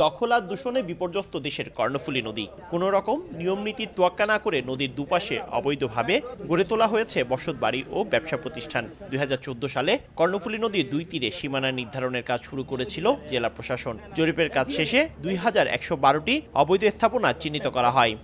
দখল আর দূষণে বিপর্যস্ত দেশের কর্ণফুলী নদী কোন রকম নিয়ম নীতির তোয়াক্কা না করে নদীর দুপাশে অবৈধভাবে গড়ে তোলা হয়েছে বসতবাড়ি ও ব্যবসা প্রতিষ্ঠান। 2014 সালে কর্ণফুলী নদীর দুই তীরে সীমানা নির্ধারণের কাজ শুরু করেছিল জেলা প্রশাসন। জরিপের কাজ শেষে 2112টি অবৈধ স্থাপনা চিহ্নিত করা হয়।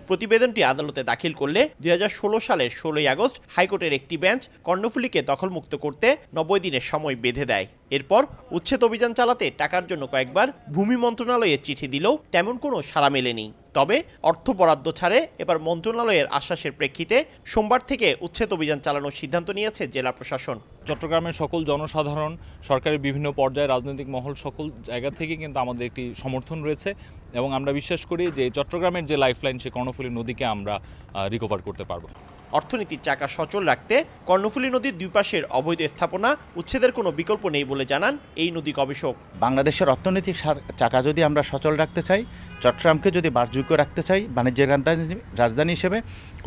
প্রতিবেদনটি আদালতে দাখিল করলে 2016 সালের 16 আগস্ট হাইকোর্টের একটি বেঞ্চ কর্ণফুলীকে দখলমুক্ত করতে 90 দিনের সময় বেঁধে দেয়। এরপর উচ্ছেদ অভিযান চালাতে টাকার জন্য কয়েকবার ভূমি মন্ত্রণালয়ে চিঠি দিলেও তেমন কোনো সাড়া মেলেনি। তবে অর্থ বরাদ্দ ছাড়ে এবার মন্ত্রণালয়ের আশ্বাসের প্রেক্ষিতে সোমবার থেকে উচ্ছেদ অভিযান চালানোর সিদ্ধান্ত নিয়েছে জেলা প্রশাসন। চট্টগ্রামের সকল জনসাধারণ, সরকারের বিভিন্ন পর্যায়ে, রাজনৈতিক মহল, সকল জায়গা থেকে কিন্তু আমাদের একটি সমর্থন রয়েছে এবং আমরা বিশ্বাস করি যে চট্টগ্রামের যে লাইফলাইন সে কর্ণফুলী নদীকে আমরা রিকভার করতে পারবো। অর্থনীতির চাকা সচল রাখতে কর্ণফুলী নদীর দুই পাশের অবৈধ স্থাপনা উচ্ছেদের কোনো বিকল্প নেই বলে জানান এই নদী গবেষক। বাংলাদেশের অর্থনৈতিক চাকা যদি আমরা সচল রাখতে চাই, চট্টগ্রামকে যদি বাসযোগ্য রাখতে চাই বাণিজ্যের রাজধানী হিসেবে,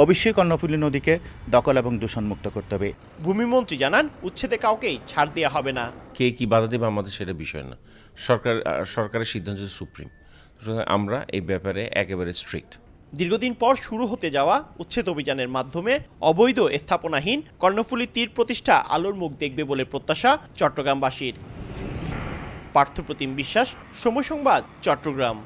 অবশ্যই কর্ণফুলী নদীকে দখল এবং দূষণমুক্ত করতে হবে। ভূমিমন্ত্রী জানান উচ্ছেদে কাউকেই ছাড় দেওয়া হবে না। কে কি বাধা দেবে আমাদের সেটা বিষয় না, সরকারের সিদ্ধান্ত সুপ্রিম। আমরা এই ব্যাপারে একেবারে স্ট্রিক্ট। দীর্ঘদিন পর শুরু হতে যাওয়া উচ্ছেদ অভিযানের মাধ্যমে অবৈধ স্থাপনাহীন কর্ণফুলী তীর প্রতিষ্ঠা আলোর মুখ দেখবে বলে প্রত্যাশা চট্টগ্রামবাসীর। পার্থপ্রতিম বিশ্বাস, সময় সংবাদ, চট্টগ্রাম।